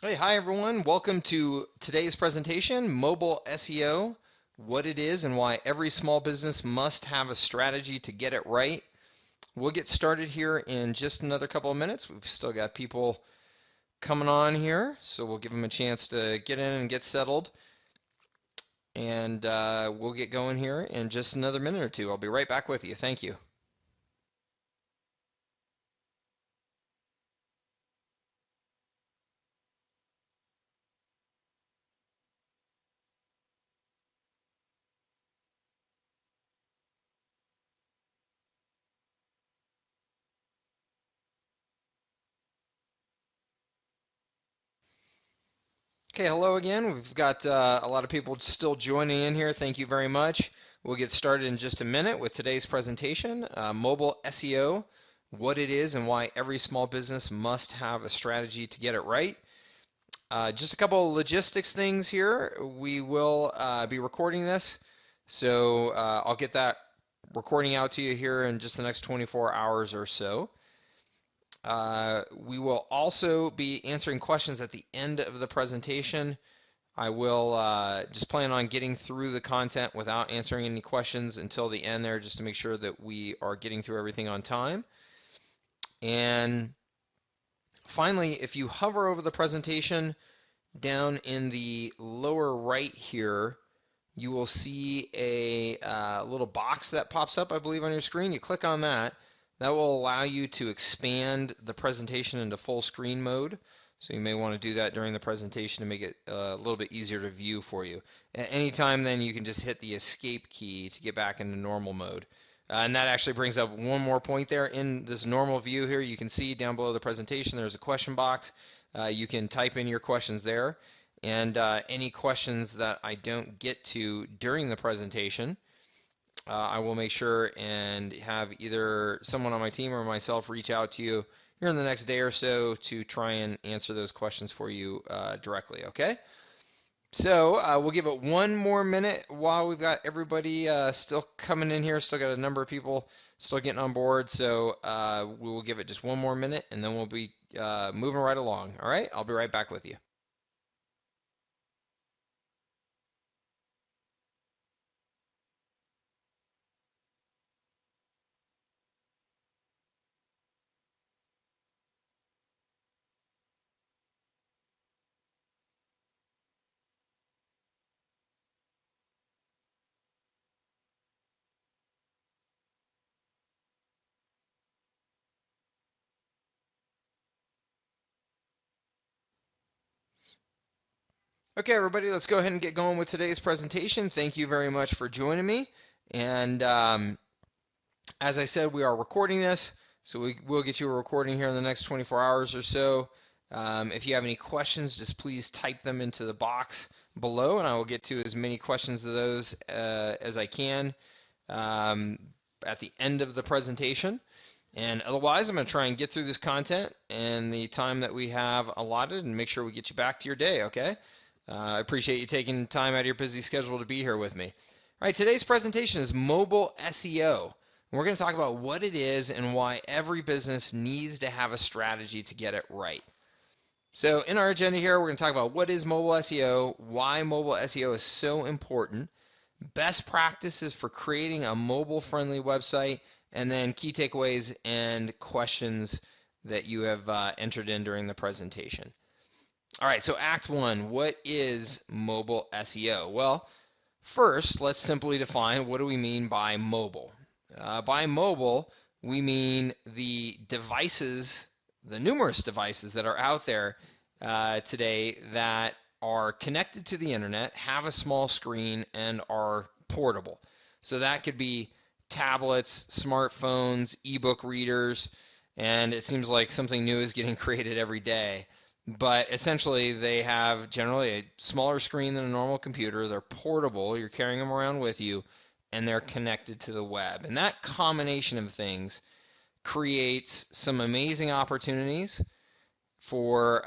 Hey, hi everyone. Welcome to today's presentation, Mobile SEO, what it is and why every small business must have a strategy to get it right. We'll get started here in just another couple of minutes. We've still got people coming on here, so we'll give them a chance to get in and get settled. And we'll get going here in just another minute or two. I'll be right back with you. Thank you. Okay, hello again. We've got a lot of people still joining in here. Thank you very much. We'll get started in just a minute with today's presentation, Mobile SEO, what it is and why every small business must have a strategy to get it right. Just a couple of logistics things here. We will be recording this, so I'll get that recording out to you here in just the next 24 hours or so. We will also be answering questions at the end of the presentation. I will just plan on getting through the content without answering any questions until the end there, just to make sure that we are getting through everything on time. And finally, if you hover over the presentation down in the lower right here, you will see a little box that pops up, I believe, on your screen. You click on that. That will allow you to expand the presentation into full screen mode. So you may want to do that during the presentation to make it a little bit easier to view for you. At any time then you can just hit the escape key to get back into normal mode. And that actually brings up one more point there. In this normal view here, you can see down below the presentation there's a question box. You can type in your questions there. And any questions that I don't get to during the presentation, I will make sure and have either someone on my team or myself reach out to you here in the next day or so to try and answer those questions for you directly, okay? So we'll give it one more minute while we've got everybody still coming in here. Still got a number of people still getting on board. So we will give it just one more minute and then we'll be moving right along. All right, I'll be right back with you. Okay, everybody, let's go ahead and get going with today's presentation. Thank you very much for joining me. And as I said, we are recording this, so we will get you a recording here in the next 24 hours or so. If you have any questions, just please type them into the box below, and I will get to as many questions of those as I can um, at the end of the presentation. And otherwise, I'm going to try and get through this content in the time that we have allotted and make sure we get you back to your day, okay? I appreciate you taking time out of your busy schedule to be here with me. All right, today's presentation is mobile SEO. We're going to talk about what it is and why every business needs to have a strategy to get it right. So in our agenda here, we're going to talk about what is mobile SEO, why mobile SEO is so important, best practices for creating a mobile-friendly website, and then key takeaways and questions that you have entered in during the presentation. All right, so Act 1, what is mobile SEO? Well, first, let's simply define what do we mean by mobile. By mobile, we mean the devices, the numerous devices that are out there today that are connected to the internet, have a small screen, and are portable. So that could be tablets, smartphones, ebook readers, and it seems like something new is getting created every day. But essentially, they have generally a smaller screen than a normal computer. They're portable. You're carrying them around with you, and they're connected to the web. And that combination of things creates some amazing opportunities for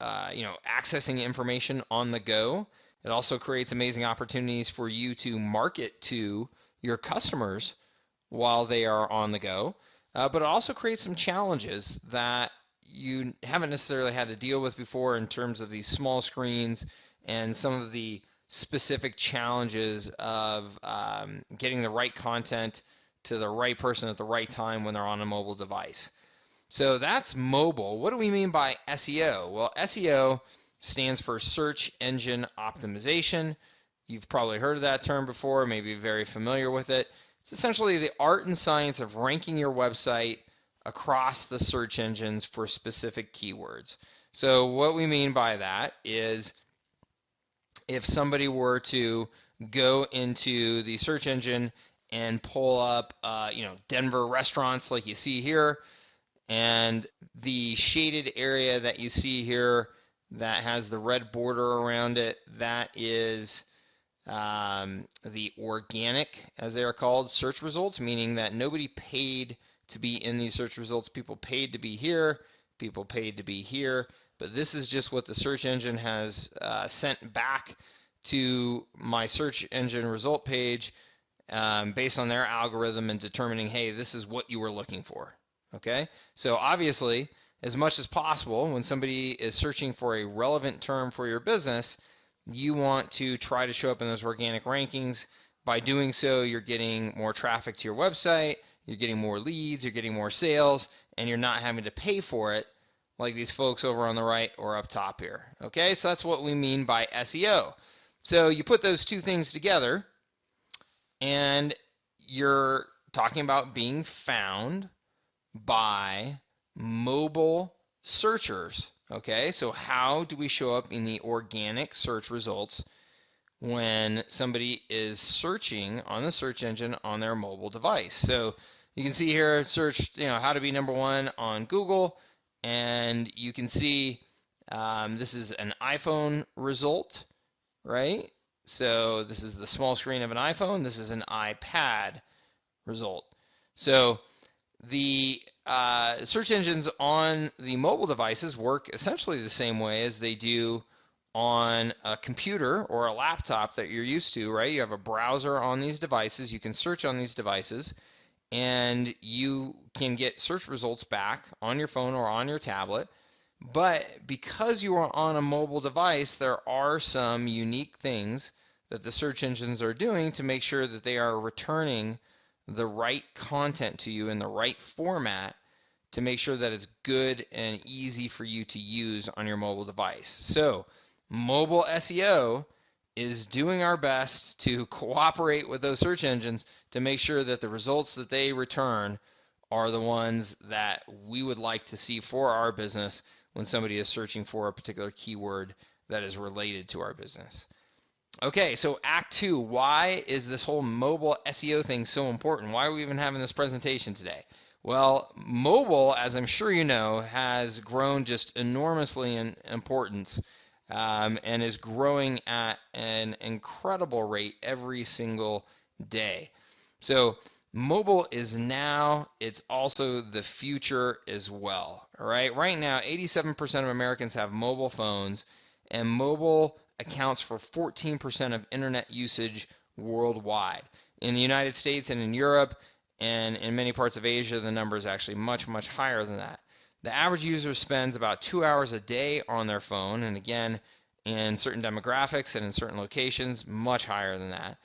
accessing information on the go. It also creates amazing opportunities for you to market to your customers while they are on the go. But it also creates some challenges that you haven't necessarily had to deal with before in terms of these small screens and some of the specific challenges of getting the right content to the right person at the right time when they're on a mobile device. So that's mobile. What do we mean by SEO? Well, SEO stands for search engine optimization. You've probably heard of that term before, maybe very familiar with it. It's essentially the art and science of ranking your website across the search engines for specific keywords. So what we mean by that is if somebody were to go into the search engine and pull up, Denver restaurants like you see here, and the shaded area that you see here that has the red border around it, that is the organic, as they are called, search results, meaning that nobody paid to be in these search results. People paid to be here, people paid to be here, but this is just what the search engine has sent back to my search engine result page based on their algorithm and determining, hey, this is what you were looking for. Okay, so obviously, as much as possible, when somebody is searching for a relevant term for your business, you want to try to show up in those organic rankings. By doing so, you're getting more traffic to your website, you're getting more leads, you're getting more sales, and you're not having to pay for it like these folks over on the right or up top here. Okay, so that's what we mean by SEO. So you put those two things together, and you're talking about being found by mobile searchers. Okay, so how do we show up in the organic search results when somebody is searching on the search engine on their mobile device? So you can see here, search, how to be number one on Google, and you can see this is an iPhone result, right? So this is the small screen of an iPhone. This is an iPad result. So the search engines on the mobile devices work essentially the same way as they do on a computer or a laptop that you're used to, right? You have a browser on these devices, you can search on these devices, and you can get search results back on your phone or on your tablet. But because you are on a mobile device, there are some unique things that the search engines are doing to make sure that they are returning the right content to you in the right format to make sure that it's good and easy for you to use on your mobile device. So mobile SEO is doing our best to cooperate with those search engines to make sure that the results that they return are the ones that we would like to see for our business when somebody is searching for a particular keyword that is related to our business. Okay, so Act 2, why is this whole mobile SEO thing so important? Why are we even having this presentation today? Well, mobile, as I'm sure you know, has grown just enormously in importance and is growing at an incredible rate every single day. So mobile is now, it's also the future as well. All right, right now, 87% of Americans have mobile phones, and mobile accounts for 14% of internet usage worldwide. In the United States and in Europe and in many parts of Asia, the number is actually much, much higher than that. The average user spends about 2 hours a day on their phone, and again, in certain demographics and in certain locations, much higher than that.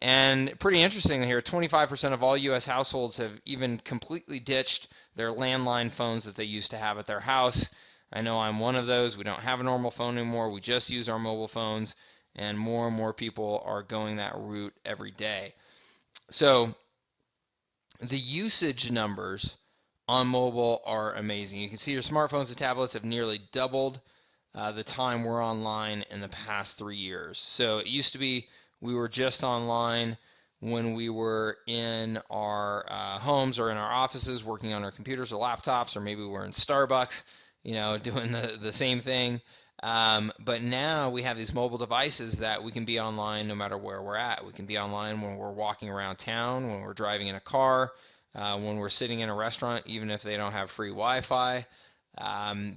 And pretty interesting here, 25% of all U.S. households have even completely ditched their landline phones that they used to have at their house. I know I'm one of those. We don't have a normal phone anymore. We just use our mobile phones, and more people are going that route every day. So the usage numbers on mobile are amazing. You can see your smartphones and tablets have nearly doubled the time we're online in the past 3 years. So it used to be we were just online when we were in our homes or in our offices working on our computers or laptops, or maybe we're in Starbucks, doing the same thing. But now we have these mobile devices that we can be online no matter where we're at. We can be online when we're walking around town, when we're driving in a car, when we're sitting in a restaurant, even if they don't have free Wi-Fi,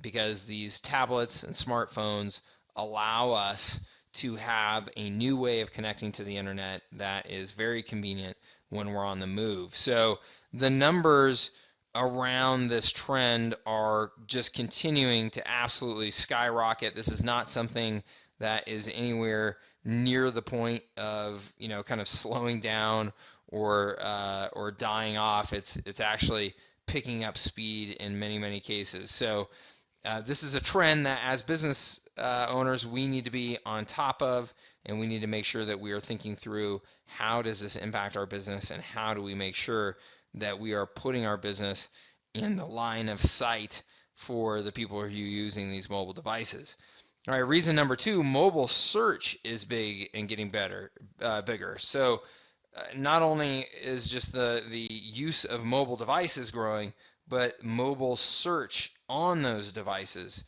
because these tablets and smartphones allow us to have a new way of connecting to the internet that is very convenient when we're on the move. So the numbers around this trend are just continuing to absolutely skyrocket. This is not something that is anywhere near the point of, kind of slowing down or dying off. It's actually picking up speed in many, many cases. So this is a trend that as business owners we need to be on top of, and we need to make sure that we are thinking through how does this impact our business and how do we make sure that we are putting our business in the line of sight for the people who are using these mobile devices. All right, reason number 2, mobile search is big and getting bigger. So not only is just the use of mobile devices growing, but mobile search on those devices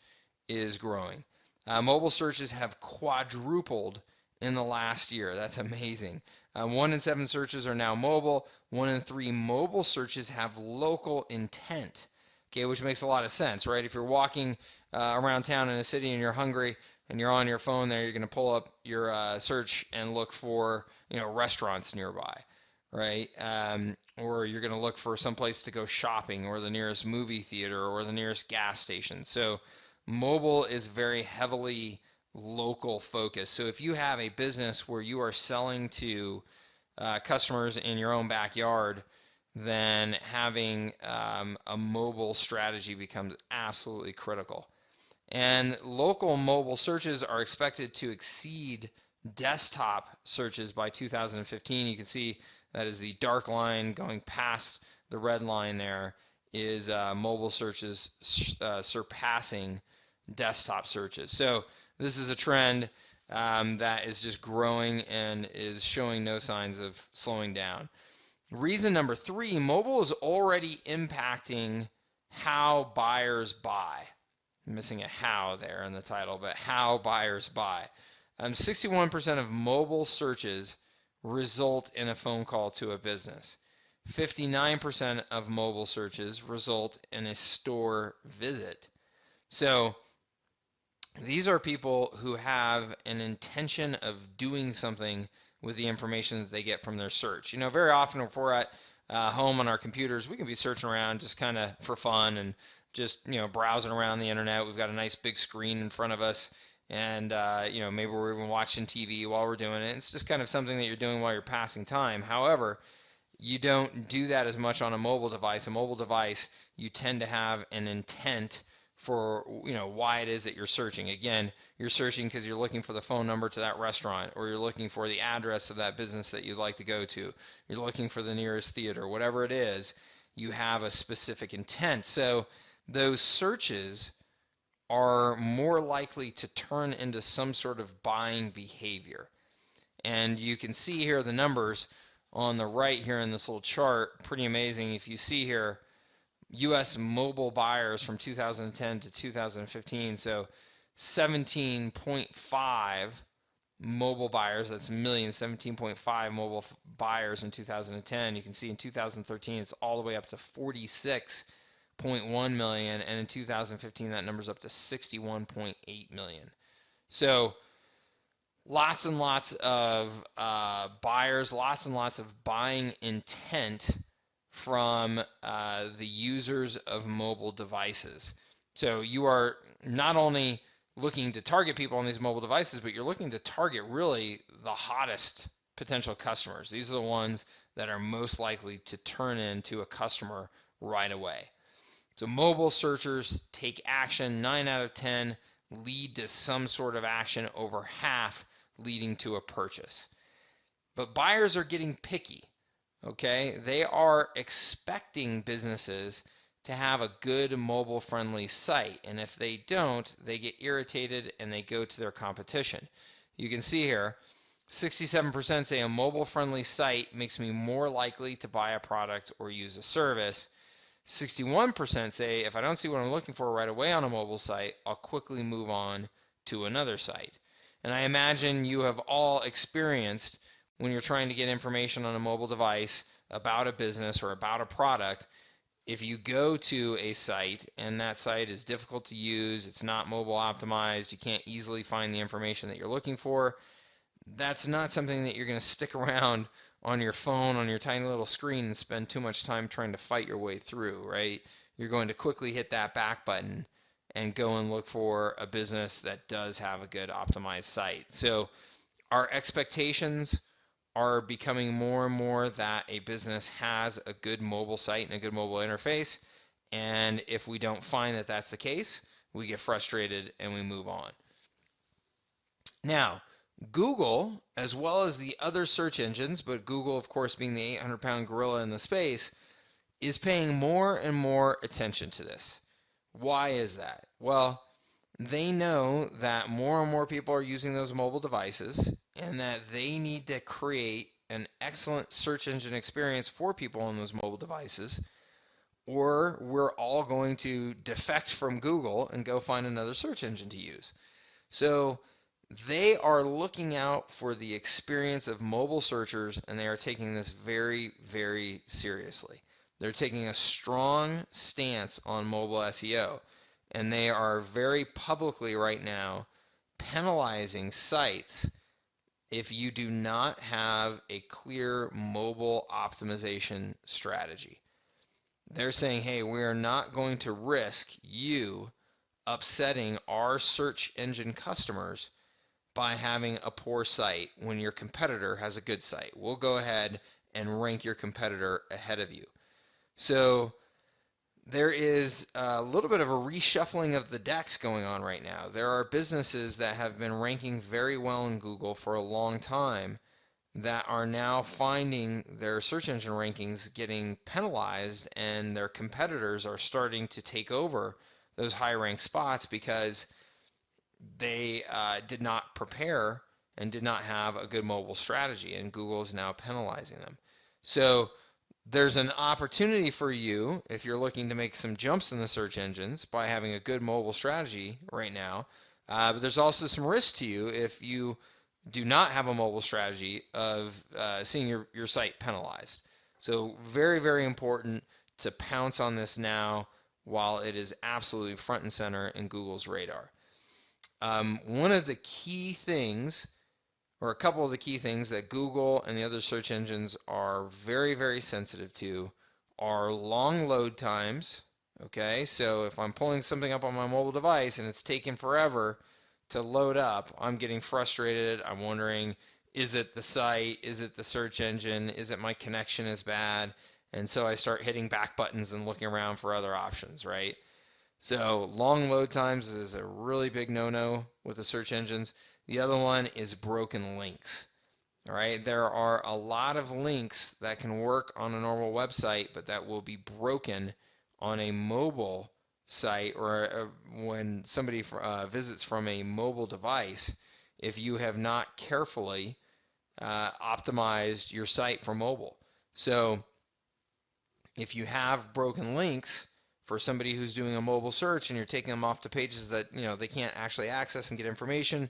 is growing. Mobile searches have quadrupled in the last year. That's amazing. 1 in 7 searches are now mobile. 1 in 3 mobile searches have local intent. Okay, which makes a lot of sense, right? If you're walking around town in a city and you're hungry and you're on your phone there, you're going to pull up your search and look for, restaurants nearby, right? Or you're going to look for some place to go shopping, or the nearest movie theater, or the nearest gas station. So mobile is very heavily local focused. So if you have a business where you are selling to customers in your own backyard, then having a mobile strategy becomes absolutely critical. And local mobile searches are expected to exceed desktop searches by 2015. You can see that is the dark line going past the red line there is mobile searches surpassing desktop searches. So this is a trend that is just growing and is showing no signs of slowing down. Reason number 3, mobile is already impacting how buyers buy. I'm missing a how there in the title, but how buyers buy. 61% of mobile searches result in a phone call to a business. 59% of mobile searches result in a store visit. So these are people who have an intention of doing something with the information that they get from their search. Very often if we're at home on our computers, we can be searching around just kind of for fun and just, browsing around the internet. We've got a nice big screen in front of us, and, maybe we're even watching TV while we're doing it. It's just kind of something that you're doing while you're passing time. However, you don't do that as much on a mobile device. A mobile device, you tend to have an intent for, why it is that you're searching. Again, you're searching because you're looking for the phone number to that restaurant, or you're looking for the address of that business that you'd like to go to. You're looking for the nearest theater. Whatever it is, you have a specific intent. So those searches are more likely to turn into some sort of buying behavior. And you can see here the numbers on the right here in this little chart. Pretty amazing. If you see here, U.S. mobile buyers from 2010 to 2015, so 17.5 mobile buyers, that's millions, 17.5 mobile buyers in 2010. You can see in 2013 it's all the way up to 46.1 million, and in 2015 that number's up to 61.8 million. So lots and lots of buyers, lots and lots of buying intent from the users of mobile devices. So you are not only looking to target people on these mobile devices, but you're looking to target really the hottest potential customers. These are the ones that are most likely to turn into a customer right away. So mobile searchers take action. 9 out of 10 lead to some sort of action, over half leading to a purchase. But buyers are getting picky. Okay, they are expecting businesses to have a good mobile-friendly site, and if they don't, they get irritated and they go to their competition. You can see here, 67% say a mobile-friendly site makes me more likely to buy a product or use a service. 61% say if I don't see what I'm looking for right away on a mobile site, I'll quickly move on to another site. And I imagine you have all experienced when you're trying to get information on a mobile device about a business or about a product, if you go to a site and that site is difficult to use, it's not mobile optimized, you can't easily find the information that you're looking for, that's not something that you're going to stick around on your phone, on your tiny little screen, and spend too much time trying to fight your way through, right? You're going to quickly hit that back button and go and look for a business that does have a good optimized site. So our expectations are becoming more and more that a business has a good mobile site and a good mobile interface. And if we don't find that that's the case, we get frustrated and we move on. Now, Google, as well as the other search engines, but Google, of course, being the 800-pound gorilla in the space, is paying more and more attention to this. Why is that? Well, they know that more and more people are using those mobile devices and that they need to create an excellent search engine experience for people on those mobile devices, or we're all going to defect from Google and go find another search engine to use. So they are looking out for the experience of mobile searchers, and they are taking this very, very seriously. They're taking a strong stance on mobile SEO, and they are very publicly right now penalizing sites if you do not have a clear mobile optimization strategy. They're saying, hey, we are not going to risk you upsetting our search engine customers by having a poor site when your competitor has a good site. We'll go ahead and rank your competitor ahead of you. So there is a little bit of a reshuffling of the decks going on right now. There are businesses that have been ranking very well in Google for a long time that are now finding their search engine rankings getting penalized, and their competitors are starting to take over those high-ranked spots because they did not prepare and did not have a good mobile strategy, and Google is now penalizing them. So there's an opportunity for you if you're looking to make some jumps in the search engines by having a good mobile strategy right now. But there's also some risk to you if you do not have a mobile strategy of seeing your site penalized. So very, very important to pounce on this now while it is absolutely front and center in Google's radar. One of the key things, or a couple of the key things that Google and the other search engines are very, very sensitive to are long load times. Okay, so if I'm pulling something up on my mobile device and it's taking forever to load up, I'm getting frustrated. I'm wondering, is it the site? Is it the search engine? Is it my connection is bad? And so I start hitting back buttons and looking around for other options, right? So long load times is a really big no-no with the search engines. The other one is broken links. All right, there are a lot of links that can work on a normal website, but that will be broken on a mobile site or when somebody visits from a mobile device if you have not carefully optimized your site for mobile. So if you have broken links for somebody who's doing a mobile search and you're taking them off to pages that they can't actually access and get information,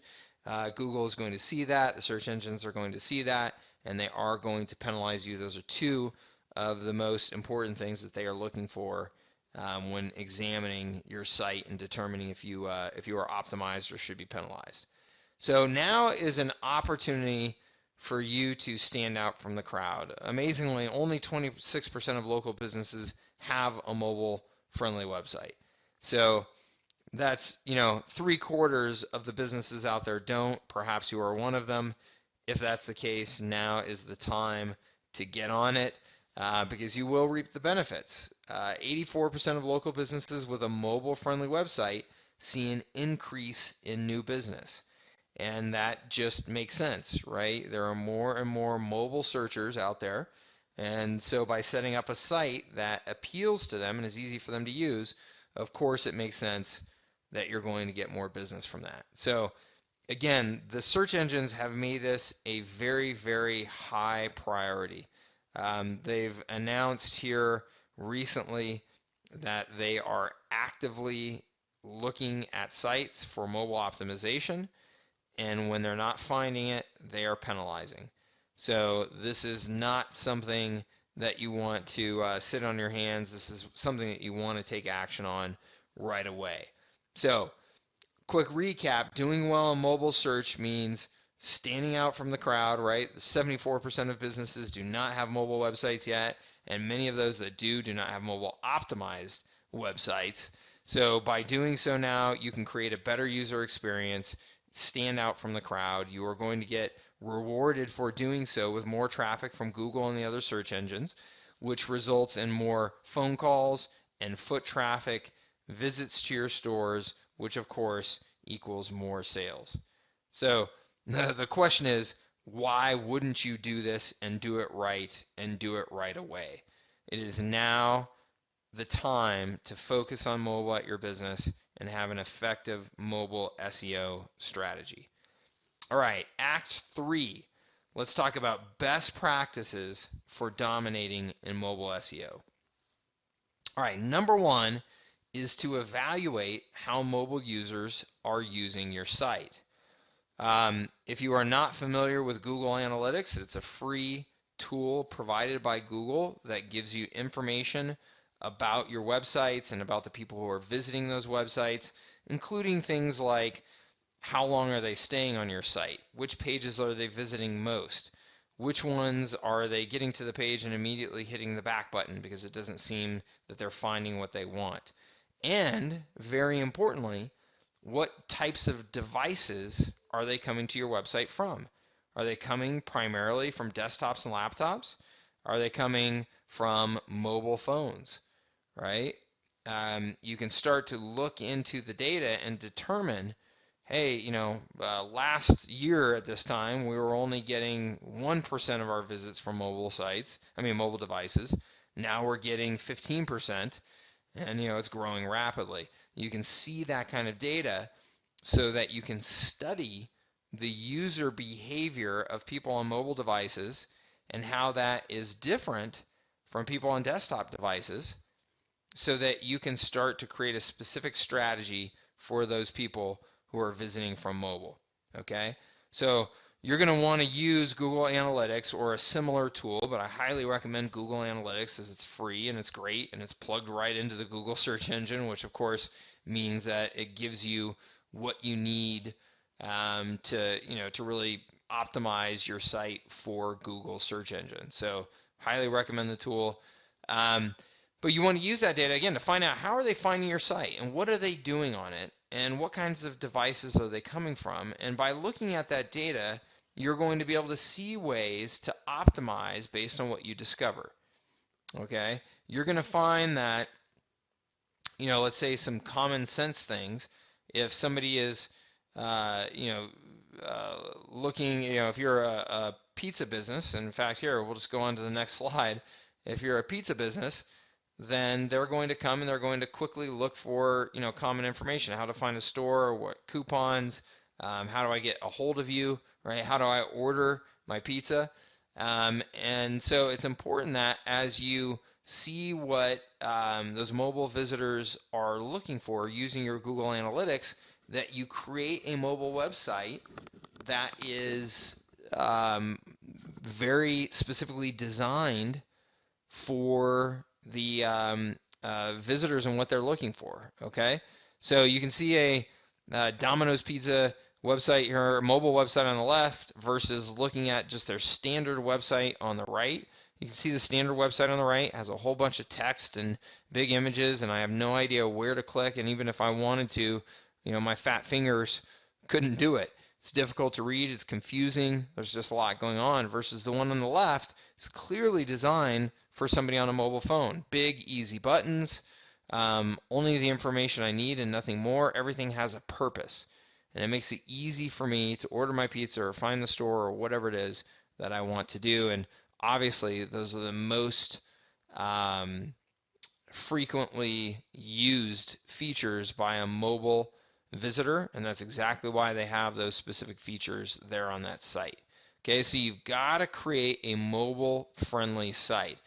Google is going to see that, the search engines are going to see that, and they are going to penalize you. Those are two of the most important things that they are looking for when examining your site and determining if you are optimized or should be penalized. So now is an opportunity for you to stand out from the crowd. Amazingly, only 26% of local businesses have a mobile-friendly website. So that's, 3/4 of the businesses out there don't. Perhaps you are one of them. If that's the case, now is the time to get on it because you will reap the benefits. 84% of local businesses with a mobile-friendly website see an increase in new business. And that just makes sense, right? There are more and more mobile searchers out there. And so by setting up a site that appeals to them and is easy for them to use, of course it makes sense that you're going to get more business from that. So again, the search engines have made this a very, very high priority. They've announced here recently that they are actively looking at sites for mobile optimization. And when they're not finding it, they are penalizing. So this is not something that you want to sit on your hands. This is something that you want to take action on right away. So quick recap, doing well in mobile search means standing out from the crowd, right? 74% of businesses do not have mobile websites yet, and many of those that do not have mobile optimized websites. So by doing so now, you can create a better user experience, stand out from the crowd. You are going to get rewarded for doing so with more traffic from Google and the other search engines, which results in more phone calls and foot traffic, visits to your stores, which of course equals more sales. So the question is, why wouldn't you do this and do it right and do it right away? It is now the time to focus on mobile at your business and have an effective mobile SEO strategy. All right, Act 3. Let's talk about best practices for dominating in mobile SEO. All right, number one is to evaluate how mobile users are using your site. If you are not familiar with Google Analytics, it's a free tool provided by Google that gives you information about your websites and about the people who are visiting those websites, including things like how long are they staying on your site, which pages are they visiting most, which ones are they getting to the page and immediately hitting the back button because it doesn't seem that they're finding what they want. And very importantly, what types of devices are they coming to your website from? Are they coming primarily from desktops and laptops? Are they coming from mobile phones, right? You can start to look into the data and determine, hey, last year at this time, we were only getting 1% of our visits from mobile devices. Now we're getting 15%, and it's growing rapidly. You can see that kind of data so that you can study the user behavior of people on mobile devices and how that is different from people on desktop devices, so that you can start to create a specific strategy for those people who are visiting from mobile. Okay? So you're going to want to use Google Analytics or a similar tool, but I highly recommend Google Analytics as it's free and it's great and it's plugged right into the Google search engine, which of course means that it gives you what you need to really optimize your site for Google search engine. So highly recommend the tool. But you want to use that data again to find out how are they finding your site and what are they doing on it and what kinds of devices are they coming from. And by looking at that data, you're going to be able to see ways to optimize based on what you discover. Okay? You're going to find that, let's say some common sense things. If somebody is, looking, if you're a pizza business, and in fact, here, we'll just go on to the next slide. If you're a pizza business, then they're going to come and they're going to quickly look for, common information, how to find a store, what coupons, how do I get a hold of you, right? How do I order my pizza? And so it's important that as you see what those mobile visitors are looking for using your Google Analytics, that you create a mobile website that is very specifically designed for the visitors and what they're looking for. Okay, so you can see a Domino's Pizza website here, mobile website on the left, versus looking at just their standard website on the right. You can see the standard website on the right has a whole bunch of text and big images, and I have no idea where to click, and even if I wanted to, my fat fingers couldn't do it. It's difficult to read, it's confusing, there's just a lot going on, versus the one on the left is clearly designed for somebody on a mobile phone. Big, easy buttons, only the information I need and nothing more. Everything has a purpose, and it makes it easy for me to order my pizza or find the store or whatever it is that I want to do. And obviously, those are the most frequently used features by a mobile visitor, and that's exactly why they have those specific features there on that site. Okay, so you've got to create a mobile-friendly site.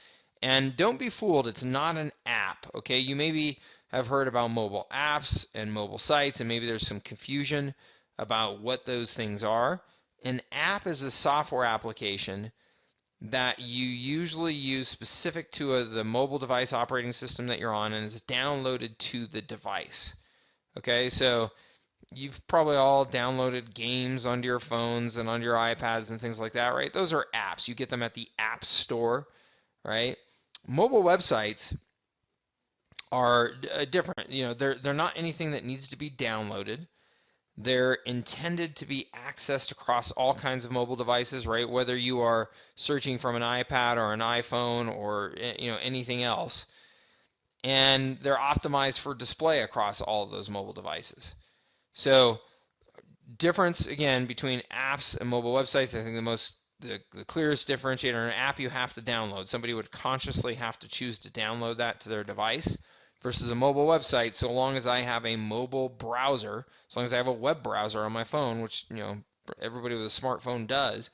And don't be fooled, it's not an app, okay? You maybe have heard about mobile apps and mobile sites, and maybe there's some confusion about what those things are. An app is a software application that you usually use specific to the mobile device operating system that you're on, and is downloaded to the device. Okay, so you've probably all downloaded games onto your phones and onto your iPads and things like that, right? Those are apps. You get them at the App Store, right? Mobile websites are different. They're not anything that needs to be downloaded. They're intended to be accessed across all kinds of mobile devices, right? Whether you are searching from an iPad or an iPhone or anything else, and they're optimized for display across all of those mobile devices. So difference again between apps and mobile websites, I think the clearest differentiator, an app you have to download. Somebody would consciously have to choose to download that to their device versus a mobile website. So long as I have a mobile browser, as long as I have a web browser on my phone, which everybody with a smartphone does,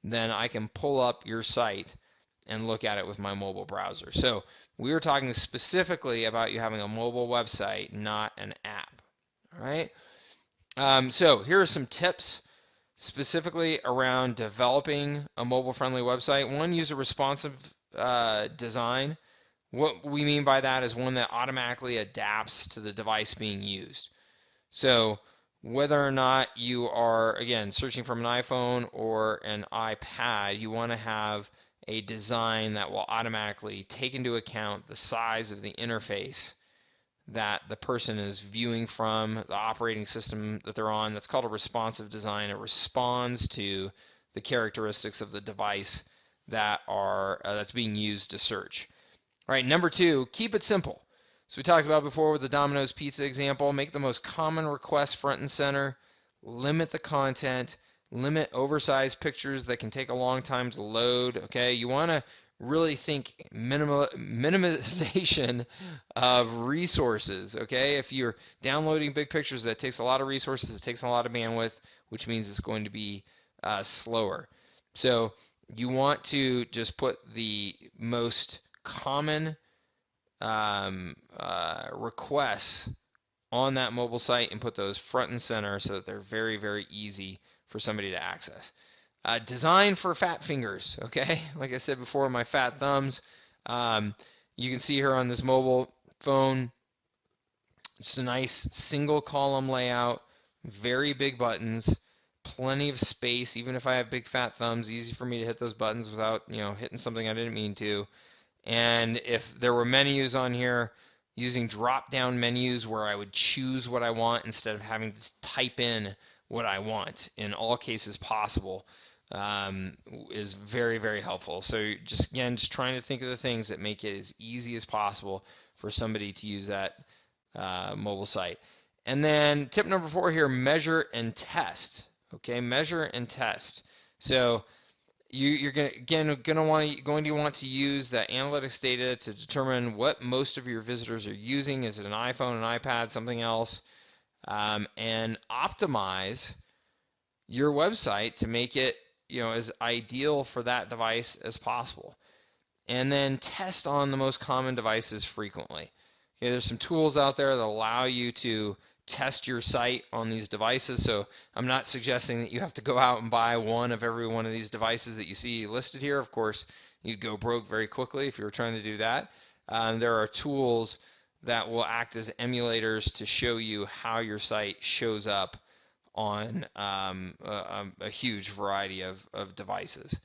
then I can pull up your site and look at it with my mobile browser. So we were talking specifically about you having a mobile website, not an app. All right. So here are some tips specifically around developing a mobile-friendly website. One, use a responsive design. What we mean by that is one that automatically adapts to the device being used. So whether or not you are, again, searching from an iPhone or an iPad, you want to have a design that will automatically take into account the size of the interface that the person is viewing from, the operating system that they're on. That's called a responsive design. It responds to the characteristics of the device that's being used to search. All right, number two, keep it simple. So we talked about before with the Domino's Pizza example, make the most common requests front and center, limit the content, limit oversized pictures that can take a long time to load. Okay, you want to really think minimization of resources. Okay, if you're downloading big pictures, that takes a lot of resources, it takes a lot of bandwidth, which means it's going to be slower. So you want to just put the most common requests on that mobile site and put those front and center so that they're very, very easy for somebody to access. Design for fat fingers, okay? Like I said before, my fat thumbs. You can see here on this mobile phone, it's a nice single column layout, very big buttons, plenty of space. Even if I have big fat thumbs, easy for me to hit those buttons without, hitting something I didn't mean to. And if there were menus on here, using drop-down menus where I would choose what I want instead of having to type in what I want in all cases possible, is very, very helpful. So just trying to think of the things that make it as easy as possible for somebody to use that mobile site. And then tip number 4 here, measure and test. Okay, measure and test. So you're going to want to use that analytics data to determine what most of your visitors are using. Is it an iPhone, an iPad, something else? And optimize your website to make it as ideal for that device as possible. And then test on the most common devices frequently. Okay, there's some tools out there that allow you to test your site on these devices. So I'm not suggesting that you have to go out and buy one of every one of these devices that you see listed here. Of course, you'd go broke very quickly if you were trying to do that. There are tools that will act as emulators to show you how your site shows up on a huge variety of devices.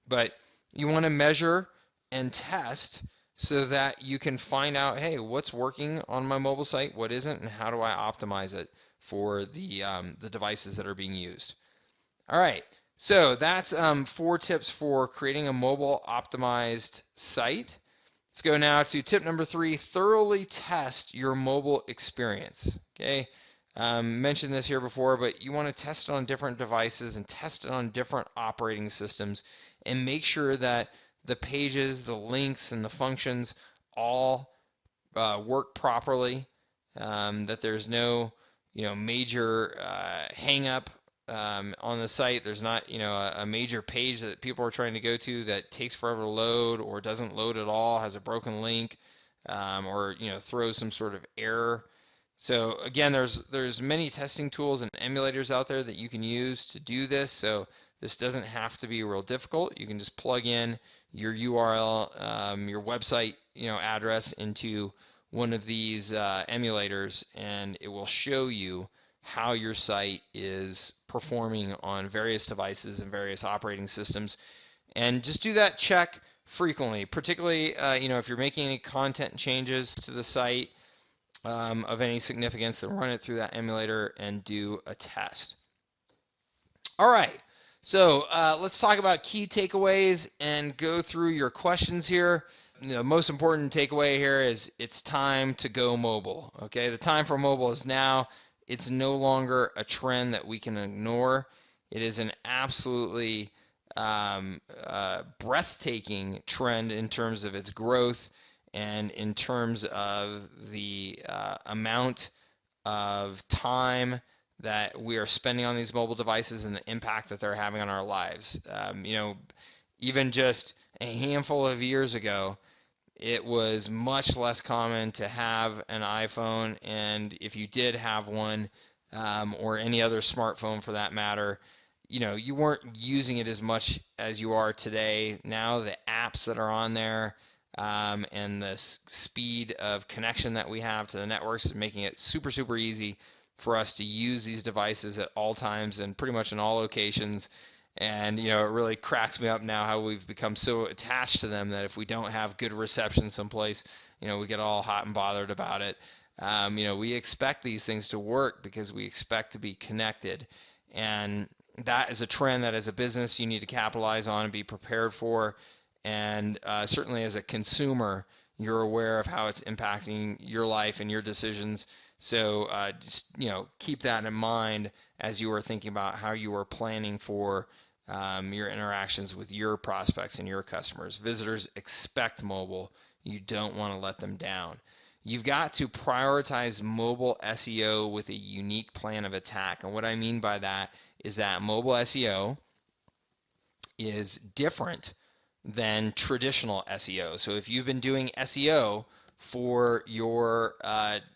But you want to measure and test so that you can find out, hey, what's working on my mobile site, what isn't, and how do I optimize it for the devices that are being used. All right, so that's 4 tips for creating a mobile optimized site. Let's go now to tip number 3, thoroughly test your mobile experience. Okay, mentioned this here before, but you want to test it on different devices and test it on different operating systems and make sure that the pages, the links, and the functions all work properly, that there's no major hang up on the site. There's not a major page that people are trying to go to that takes forever to load or doesn't load at all, has a broken link, or throws some sort of error. So again, there's many testing tools and emulators out there that you can use to do this. So this doesn't have to be real difficult. You can just plug in your URL, your website address into one of these emulators, and it will show you how your site is performing on various devices and various operating systems. And just do that check frequently, particularly if you're making any content changes to the site of any significance, then run it through that emulator and do a test. All right, so let's talk about key takeaways and go through your questions here. The most important takeaway here is it's time to go mobile. Okay, the time for mobile is now. It's no longer a trend that we can ignore. It is an absolutely breathtaking trend in terms of its growth and in terms of the amount of time that we are spending on these mobile devices and the impact that they're having on our lives. Even just a handful of years ago, it was much less common to have an iPhone, and if you did have one, or any other smartphone for that matter, you weren't using it as much as you are today. Now the apps that are on there, and the speed of connection that we have to the networks is making it super, super easy for us to use these devices at all times and pretty much in all locations. And, it really cracks me up now how we've become so attached to them that if we don't have good reception someplace, we get all hot and bothered about it. We expect these things to work because we expect to be connected. And that is a trend that as a business you need to capitalize on and be prepared for. And certainly as a consumer, you're aware of how it's impacting your life and your decisions. So just keep that in mind as you are thinking about how you are planning for your interactions with your prospects and your customers. Visitors expect mobile. You don't want to let them down. You've got to prioritize mobile SEO with a unique plan of attack. And what I mean by that is that mobile SEO is different than traditional SEO. So if you've been doing SEO for your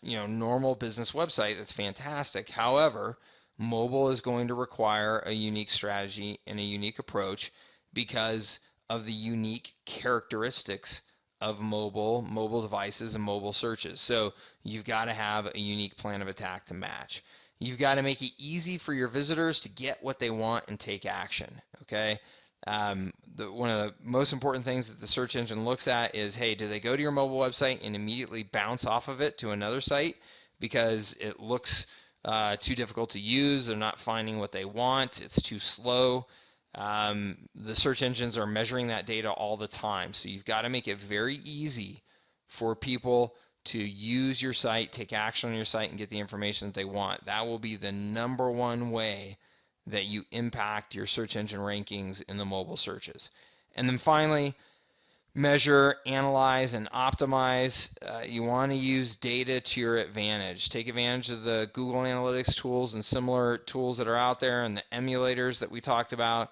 normal business website, that's fantastic. However, mobile is going to require a unique strategy and a unique approach because of the unique characteristics of mobile devices and mobile searches. So you've got to have a unique plan of attack to match. You've got to make it easy for your visitors to get what they want and take action. Okay. One of the most important things that the search engine looks at is, hey, do they go to your mobile website and immediately bounce off of it to another site because it looks too difficult to use, they're not finding what they want, it's too slow. The search engines are measuring that data all the time, so you've got to make it very easy for people to use your site, take action on your site, and get the information that they want. That will be the number one way that you impact your search engine rankings in the mobile searches. And then finally, measure, analyze, and optimize. You want to use data to your advantage. Take advantage of the Google Analytics tools and similar tools that are out there and the emulators that we talked about,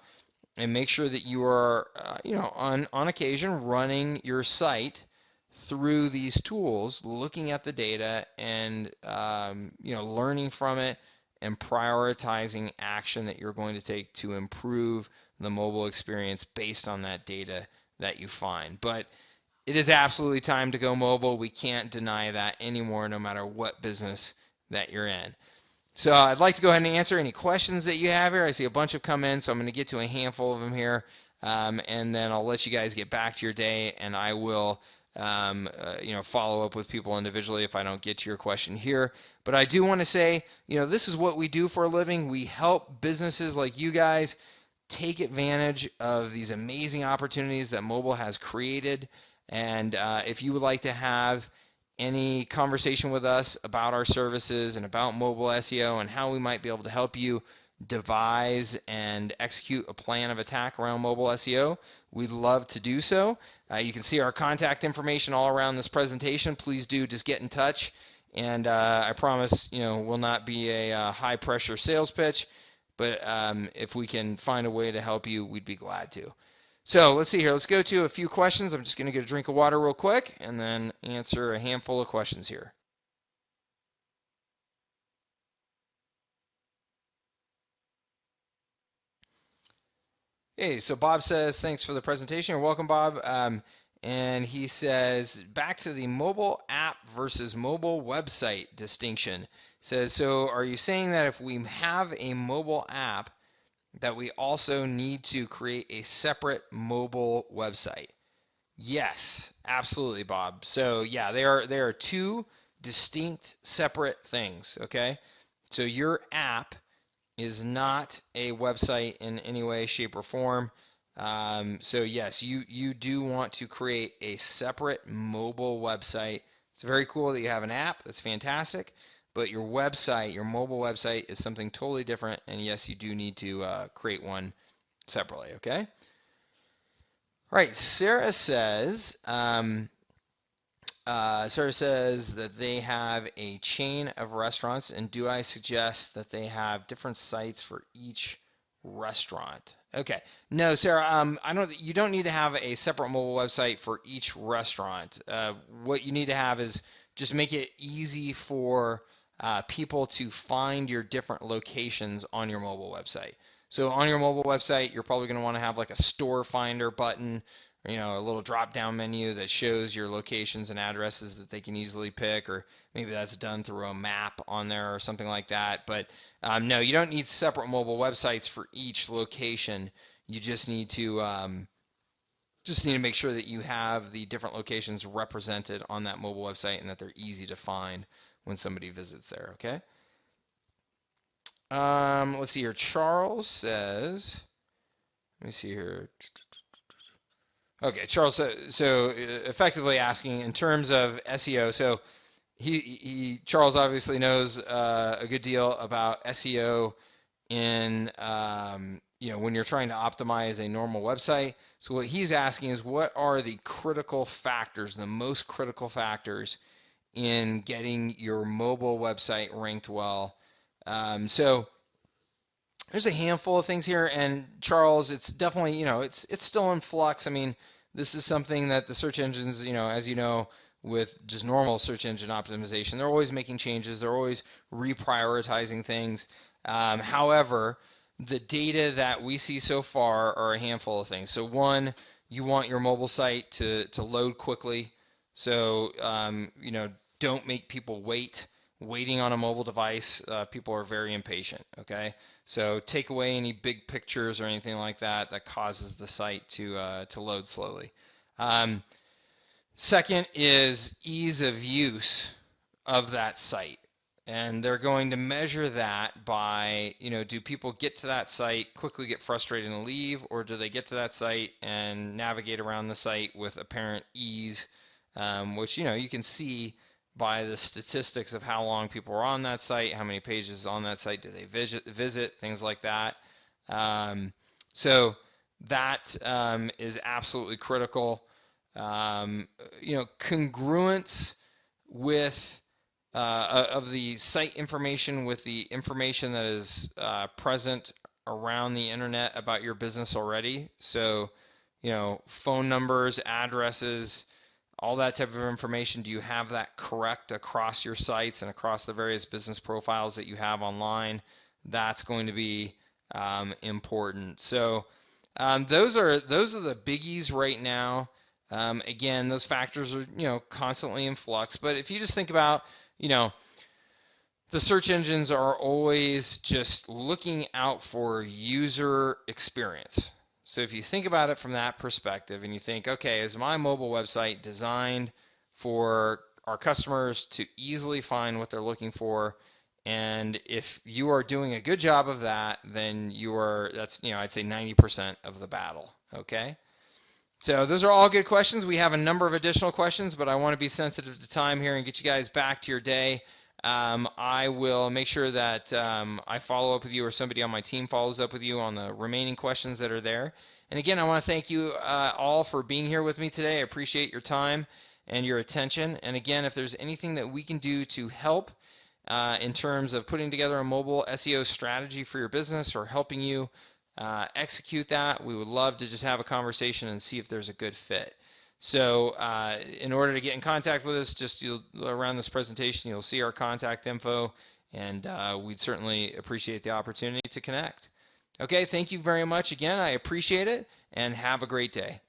and make sure that you are, on occasion running your site through these tools, looking at the data and, learning from it and prioritizing action that you're going to take to improve the mobile experience based on that data that you find. But it is absolutely time to go mobile. We can't deny that anymore, no matter what business that you're in. So I'd like to go ahead and answer any questions that you have here. I see a bunch have come in, so I'm going to get to a handful of them here, and then I'll let you guys get back to your day, and I will follow up with people individually if I don't get to your question here. But I do want to say, this is what we do for a living. We help businesses like you guys take advantage of these amazing opportunities that mobile has created. And if you would like to have any conversation with us about our services and about mobile SEO and how we might be able to help you devise and execute a plan of attack around mobile SEO, we'd love to do so. You can see our contact information all around this presentation. Please do just get in touch. And I promise, will not be a high pressure sales pitch, but if we can find a way to help you, we'd be glad to. So let's see here. Let's go to a few questions. I'm just going to get a drink of water real quick and then answer a handful of questions here. Hey, so Bob says, thanks for the presentation. You're welcome, Bob. and he says back to the mobile app versus mobile website distinction. Says, so are you saying that if we have a mobile app that we also need to create a separate mobile website? Yes, absolutely, Bob. So yeah, they are two distinct separate things, okay? So your app is not a website in any way, shape, or form. So yes, you do want to create a separate mobile website. It's very cool that you have an app. That's fantastic. But your website, your mobile website, is something totally different. And yes, you do need to create one separately. Okay. All right. Sarah says that they have a chain of restaurants, and do I suggest that they have different sites for each restaurant? Okay. No, Sarah, I don't. You don't need to have a separate mobile website for each restaurant. What you need to have is just make it easy for people to find your different locations on your mobile website. So on your mobile website, you're probably going to want to have like a store finder button, a little drop down menu that shows your locations and addresses that they can easily pick, or maybe that's done through a map on there or something like that. But no, you don't need separate mobile websites for each location. You just need to make sure that you have the different locations represented on that mobile website and that they're easy to find when somebody visits there. Okay. Let's see here. Charles says, let me see here. Okay, Charles, so effectively asking in terms of SEO. So Charles obviously knows a good deal about SEO in when you're trying to optimize a normal website. So what he's asking is, what are the critical factors, the most critical factors in getting your mobile website ranked well? So there's a handful of things here, and Charles, it's definitely, it's still in flux. I mean, this is something that the search engines, as you know, with just normal search engine optimization, they're always making changes, they're always reprioritizing things. However, the data that we see so far are a handful of things. So one, you want your mobile site to load quickly. So, don't make people wait. Waiting on a mobile device, people are very impatient, okay? So take away any big pictures or anything like that that causes the site to load slowly. Second is ease of use of that site. And they're going to measure that by, do people get to that site, quickly get frustrated and leave, or do they get to that site and navigate around the site with apparent ease, which, you can see by the statistics of how long people are on that site, how many pages on that site do they visit, things like that. So that is absolutely critical. Congruence with of the site information with the information that is present around the internet about your business already. So, phone numbers, addresses, all that type of information. Do you have that correct across your sites and across the various business profiles that you have online? That's going to be important. So those are the biggies right now. Again, those factors are constantly in flux. But if you just think about the search engines are always just looking out for user experience. So if you think about it from that perspective and you think, okay, is my mobile website designed for our customers to easily find what they're looking for? And if you are doing a good job of that, then that's I'd say 90% of the battle, okay? So those are all good questions. We have a number of additional questions, but I want to be sensitive to time here and get you guys back to your day. I will make sure that I follow up with you or somebody on my team follows up with you on the remaining questions that are there. And again, I want to thank you all for being here with me today. I appreciate your time and your attention. And again, if there's anything that we can do to help in terms of putting together a mobile SEO strategy for your business or helping you execute that, we would love to just have a conversation and see if there's a good fit. So in order to get in contact with us, just around this presentation, you'll see our contact info, and we'd certainly appreciate the opportunity to connect. Okay, thank you very much again. I appreciate it, and have a great day.